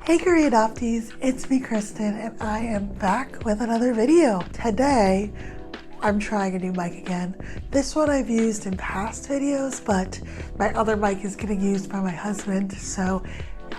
Hey Koreadoptees, it's me Kristen and I am back with another video. Today, I'm trying a new mic again. This one I've used in past videos, but my other mic is getting used by my husband, so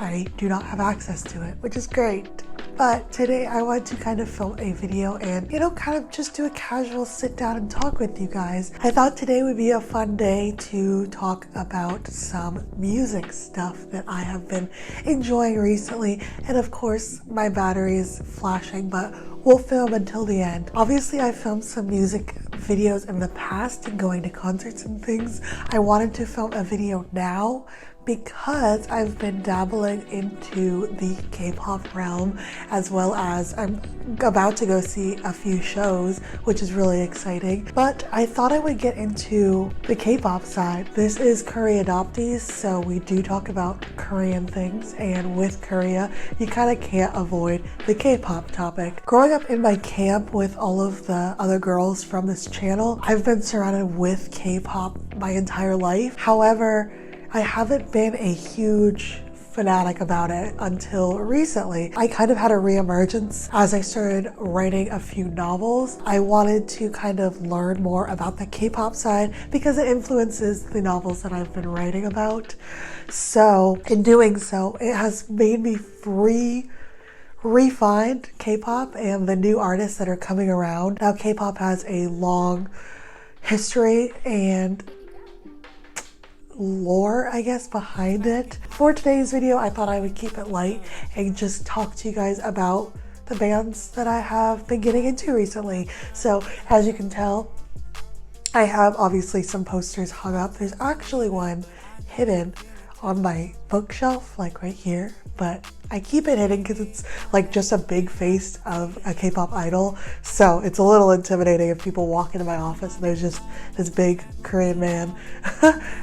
I do not have access to it, which is great. But today I want to kind of film a video and, kind of just do a casual sit down and talk with you guys. I thought today would be a fun day to talk about some music stuff that I have been enjoying recently. And of course, my battery is flashing, but we'll film until the end. Obviously, I filmed some music videos in the past and going to concerts and things. I wanted to film a video now because I've been dabbling into the K-pop realm, as well as I'm about to go see a few shows, which is really exciting. But I thought I would get into the K-pop side. This is Koreadoptees, so we do talk about Korean things, and with Korea, you kind of can't avoid the K-pop topic. Growing up in my camp with all of the other girls from this channel, I've been surrounded with K-pop my entire life. However, I haven't been a huge fanatic about it until recently. I kind of had a reemergence as I started writing a few novels. I wanted to kind of learn more about the K-pop side because it influences the novels that I've been writing about. So in doing so, it has made me refine K-pop and the new artists that are coming around. Now K-pop has a long history and lore, I guess, behind it. For today's video, I thought I would keep it light and just talk to you guys about the bands that I have been getting into recently. So as you can tell, I have obviously some posters hung up. There's actually one hidden on my bookshelf, like right here, but I keep it hidden because it's like just a big face of a K-pop idol. So it's a little intimidating if people walk into my office and there's just this big Korean man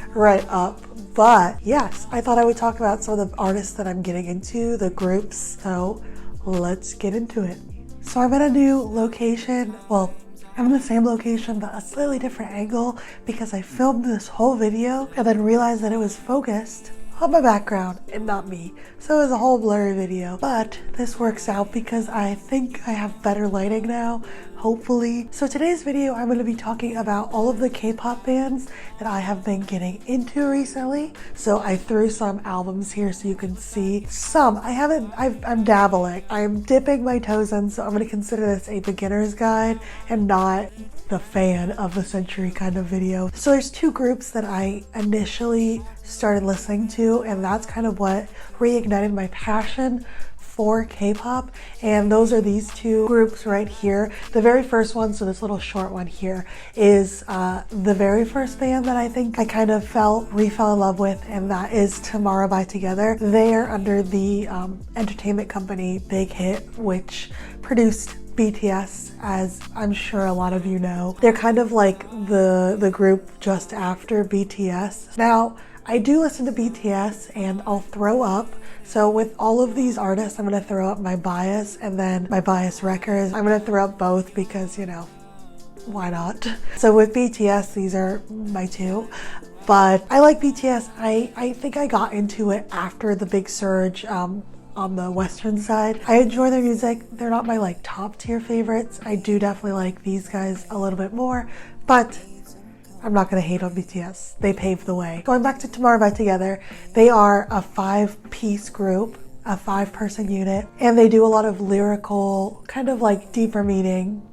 right up. But yes, I thought I would talk about some of the artists that I'm getting into, the groups. So let's get into it. So I'm in a new location. Well, I'm in the same location, but a slightly different angle because I filmed this whole video and then realized that it was focused on my background and not me. So it was a whole blurry video, but this works out because I think I have better lighting now, hopefully. So today's video, I'm going to be talking about all of the K-pop bands that I have been getting into recently. So I threw some albums here so you can see some. I'm dabbling. I'm dipping my toes in, so I'm going to consider this a beginner's guide and not the fan of the century kind of video. So there's two groups that I initially started listening to, and that's kind of what reignited my passion for K-pop, and those are these two groups right here. The very first one, so this little short one here, is the very first band that I think I kind of fell in love with, and that is Tomorrow by Together. They are under the entertainment company Big Hit, which produced BTS, as I'm sure a lot of you know. They're kind of like the group just after BTS. Now, I do listen to BTS and I'll throw up. So with all of these artists, I'm going to throw up my bias and then my bias records. I'm going to throw up both because, why not? So with BTS, these are my two. But I like BTS. I think I got into it after the big surge on the Western side. I enjoy their music. They're not my top tier favorites. I do definitely like these guys a little bit more, but I'm not gonna hate on BTS. They paved the way. Going back to Tomorrow by Together, they are a 5-piece group, a 5-person unit, and they do a lot of lyrical, kind of deeper meaning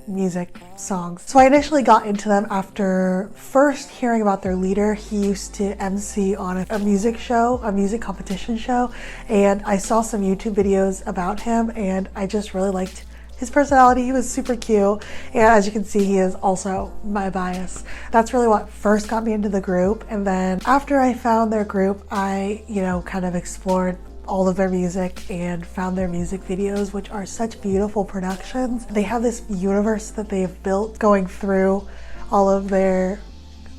music songs. So I initially got into them after first hearing about their leader. He used to MC on a music show, a music competition show, and I saw some YouTube videos about him and I just really liked his personality. He was super cute, and as you can see, he is also my bias. That's really what first got me into the group, and then after I found their group, I kind of explored all of their music and found their music videos, which are such beautiful productions. They have this universe that they've built going through all of their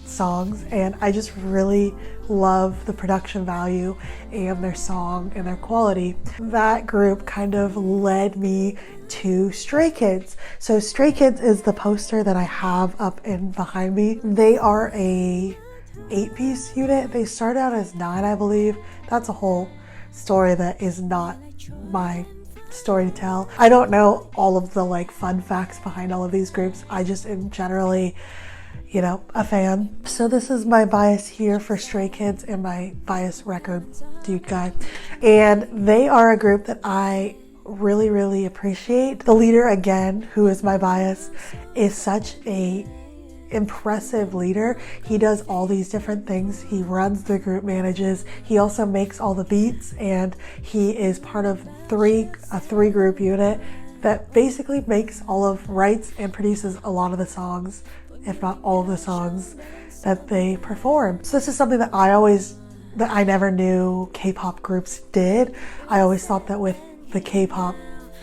songs, and I just really love the production value and their song and their quality. That group kind of led me to Stray Kids. So Stray Kids is the poster that I have up in behind me. They are a 8-piece unit. They started out as 9, I believe. That's a whole story that is not my story to tell. I don't know all of the like fun facts behind all of these groups. I just am generally, you know, a fan. So this is my bias here for Stray Kids and my bias record dude guy. And they are a group that I really appreciate. The leader, again, who is my bias, is such a impressive leader. He does all these different things. He runs the group, manages. He also makes all the beats, and he is part of a three group unit that basically makes all of, writes and produces a lot of the songs, if not all of the songs that they perform. So this is something that I never knew K-pop groups did. I always thought that with the K-pop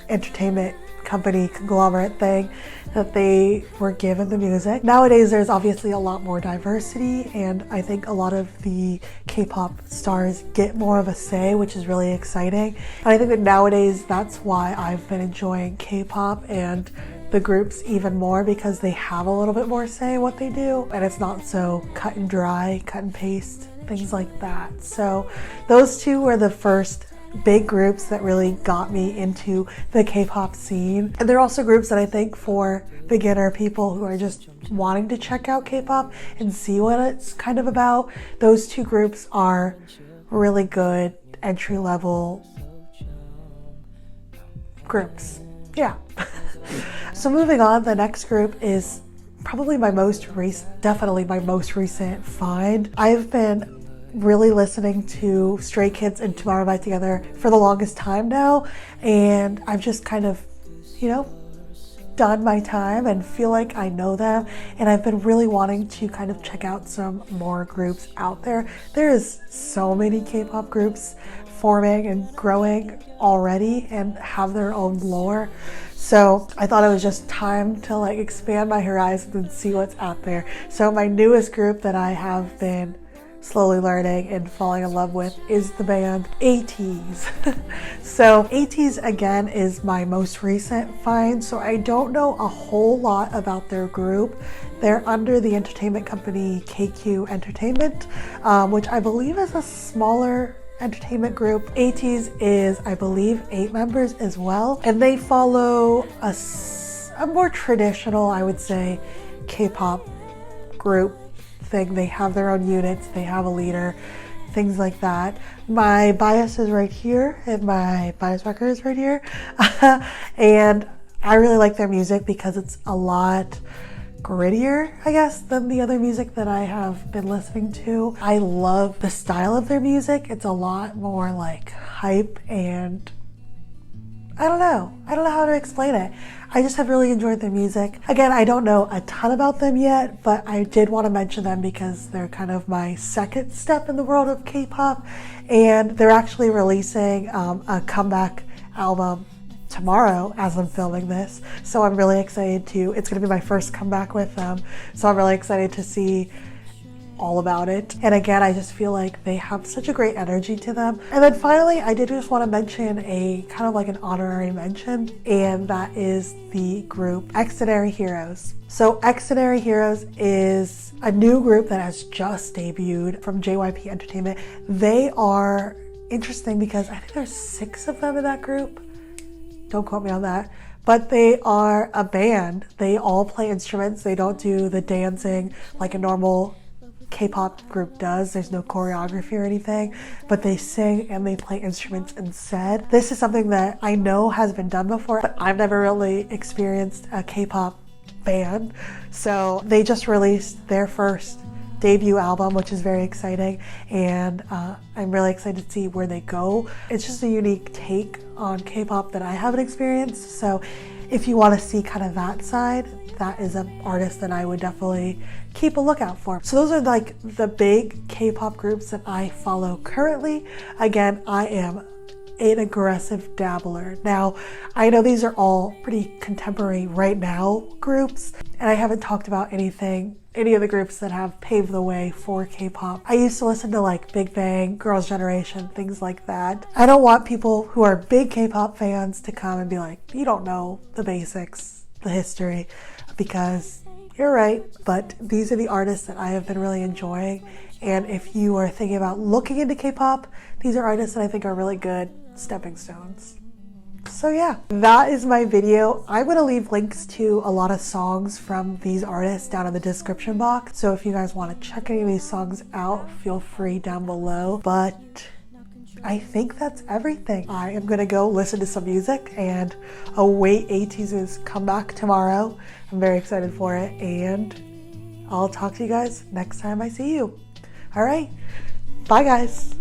entertainment company conglomerate thing that they were given the music. Nowadays there's obviously a lot more diversity, and I think a lot of the K-pop stars get more of a say, which is really exciting. And I think that nowadays that's why I've been enjoying K-pop and the groups even more, because they have a little bit more say in what they do, and it's not so cut and dry, cut and paste, things like that. So those two were the first big groups that really got me into the K-pop scene. And they're also groups that I think for beginner people who are just wanting to check out K-pop and see what it's kind of about, those two groups are really good entry-level groups. Yeah. So moving on, the next group is probably definitely my most recent find. I've been really listening to Stray Kids and Tomorrow By Together for the longest time now, and I've just kind of, you know, done my time and feel like I know them, and I've been really wanting to kind of check out some more groups out there. There is so many K-pop groups forming and growing already and have their own lore. So I thought it was just time to like expand my horizons and see what's out there. So my newest group that I have been slowly learning and falling in love with is the band Ateez. So Ateez, again, is my most recent find, so I don't know a whole lot about their group. They're under the entertainment company KQ Entertainment, which I believe is a smaller entertainment group. Ateez is, I believe, 8 members as well, and they follow a more traditional, I would say, K-pop group thing. They have their own units, they have a leader, things like that. My bias is right here, and my bias record is right here. And I really like their music because it's a lot grittier, I guess, than the other music that I have been listening to. I love the style of their music. It's a lot more like hype, and I don't know how to explain it. I just have really enjoyed their music. Again, I don't know a ton about them yet, but I did want to mention them because they're kind of my second step in the world of K-pop, and they're actually releasing a comeback album tomorrow as I'm filming this. So I'm really excited it's going to be my first comeback with them. So I'm really excited to see all about it. And again, I just feel like they have such a great energy to them. And then finally, I did just want to mention a kind of like an honorary mention, and that is the group Xdinary Heroes. So Xdinary Heroes is a new group that has just debuted from JYP Entertainment. They are interesting because I think there's 6 of them in that group. Don't quote me on that. But they are a band. They all play instruments. They don't do the dancing like a normal K-pop group does. There's no choreography or anything, but they sing and they play instruments instead. This is something that I know has been done before, but I've never really experienced a K-pop band. So they just released their first debut album, which is very exciting, and I'm really excited to see where they go. It's just a unique take on K-pop that I haven't experienced. So if you want to see kind of that side, that is an artist that I would definitely keep a lookout for. So those are like the big K-pop groups that I follow currently. Again, I am an aggressive dabbler. Now, I know these are all pretty contemporary right now groups, and I haven't talked about any of the groups that have paved the way for K-pop. I used to listen to like Big Bang, Girls' Generation, things like that. I don't want people who are big K-pop fans to come and be like, you don't know the basics, the history, because you're right. But these are the artists that I have been really enjoying, And if you are thinking about looking into K-pop, these are artists that I think are really good stepping stones. So yeah, that is my video. I'm going to leave links to a lot of songs from these artists down in the description box. So if you guys want to check any of these songs out, feel free down below. But I think that's everything. I am going to go listen to some music and await Ateez's comeback tomorrow. I'm very excited for it, and I'll talk to you guys next time I see you. All right, bye guys.